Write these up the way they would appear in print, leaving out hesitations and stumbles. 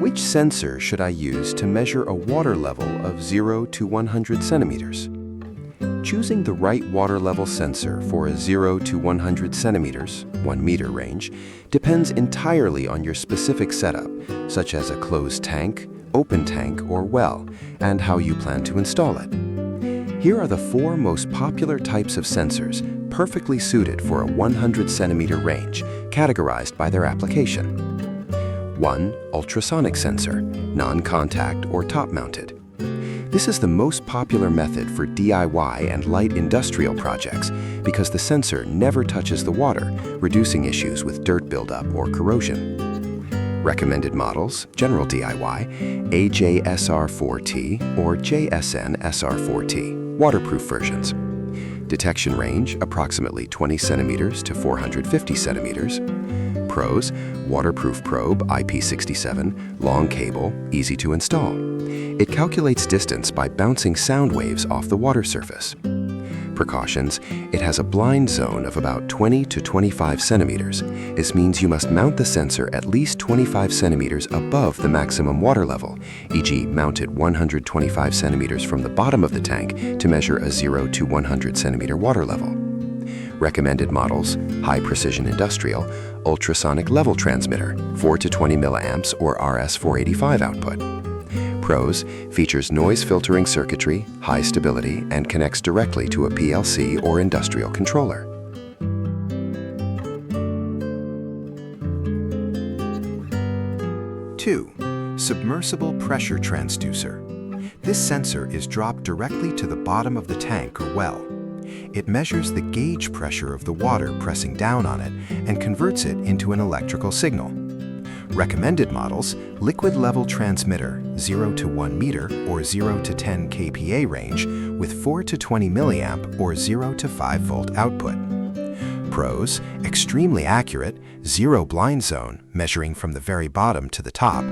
Which sensor should I use to measure a water level of 0 to 100 centimeters? Choosing the right water level sensor for a 0 to 100 centimeters, 1 meter range, depends entirely on your specific setup, such as a closed tank, open tank, or well, and how you plan to install it. Here are the 4 most popular types of sensors perfectly suited for a 100 centimeter range, categorized by their application. 1. Ultrasonic sensor, non-contact or top-mounted. This is the most popular method for DIY and light industrial projects because the sensor never touches the water, reducing issues with dirt buildup or corrosion. Recommended models, general DIY, AJSR4T or JSN-SR4T, waterproof versions. Detection range, approximately 20 centimeters to 450 centimeters. Pros, waterproof probe IP67, long cable, easy to install. It calculates distance by bouncing sound waves off the water surface. Precautions, it has a blind zone of about 20 to 25 centimeters. This means you must mount the sensor at least 25 centimeters above the maximum water level, e.g. mounted 125 centimeters from the bottom of the tank to measure a 0 to 100 centimeter water level. Recommended models, high precision industrial, ultrasonic level transmitter, 4 to 20 milliamps or RS-485 output. Pros, features noise filtering circuitry, high stability, and connects directly to a PLC or industrial controller. 2. Submersible Pressure Transducer. This sensor is dropped directly to the bottom of the tank or well. It measures the gauge pressure of the water pressing down on it and converts it into an electrical signal. Recommended models, liquid level transmitter, 0 to 1 meter or 0 to 10 kPa range with 4 to 20 milliamp or 0 to 5 volt output. Pros, extremely accurate, zero blind zone, measuring from the very bottom to the top,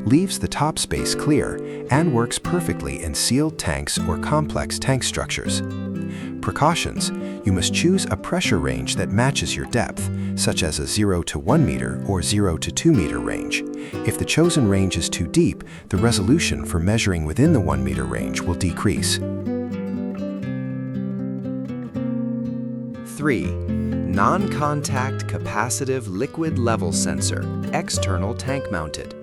leaves the top space clear, and works perfectly in sealed tanks or complex tank structures. Precautions, you must choose a pressure range that matches your depth, such as a 0 to 1 meter or 0 to 2 meter range. If the chosen range is too deep, the resolution for measuring within the 1 meter range will decrease. 3. Non-contact capacitive liquid level sensor, external tank mounted.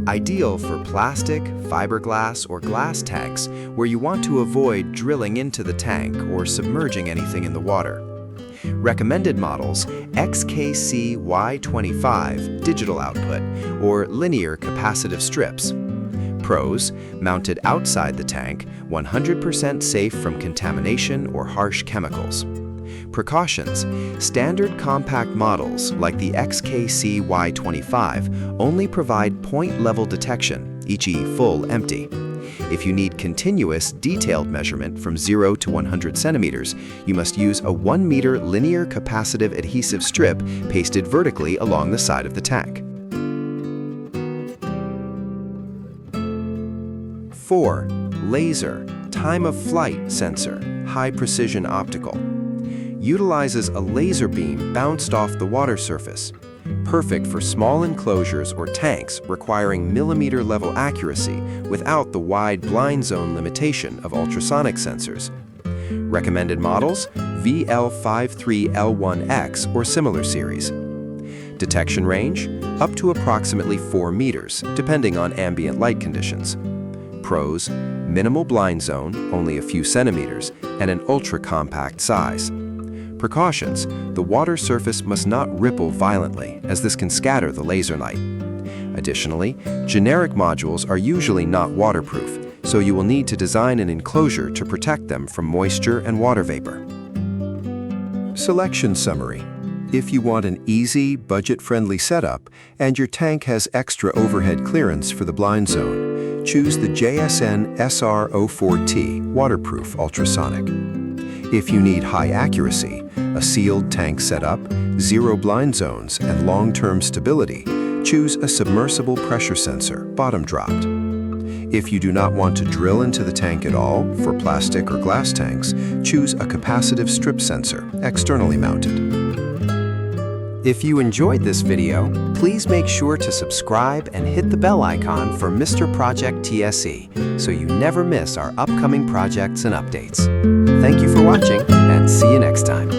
Ideal for plastic, fiberglass, or glass tanks where you want to avoid drilling into the tank or submerging anything in the water. Recommended models, XKC-Y25 digital output or linear capacitive strips. Pros, mounted outside the tank, 100% safe from contamination or harsh chemicals. Precautions, standard compact models like the XKC-Y25 only provide point-level detection, e.g. full empty. If you need continuous, detailed measurement from 0 to 100 centimeters, you must use a 1 meter linear capacitive adhesive strip pasted vertically along the side of the tank. 4. Laser, time of flight sensor, high precision optical. Utilizes a laser beam bounced off the water surface. Perfect for small enclosures or tanks requiring millimeter-level accuracy without the wide blind zone limitation of ultrasonic sensors. Recommended models, VL53L1X or similar series. Detection range, up to approximately 4 meters, depending on ambient light conditions. Pros, minimal blind zone, only a few centimeters, and an ultra-compact size. Precautions, the water surface must not ripple violently, as this can scatter the laser light. Additionally, generic modules are usually not waterproof, so you will need to design an enclosure to protect them from moisture and water vapor. Selection summary. If you want an easy, budget-friendly setup, and your tank has extra overhead clearance for the blind zone, choose the JSN-SR04T waterproof ultrasonic. If you need high accuracy, a sealed tank setup, zero blind zones, and long-term stability, choose a submersible pressure sensor, bottom dropped. If you do not want to drill into the tank at all, for plastic or glass tanks, choose a capacitive strip sensor, externally mounted. If you enjoyed this video, please make sure to subscribe and hit the bell icon for Mr. Project TSE so you never miss our upcoming projects and updates. Thank you for watching, and see you next time.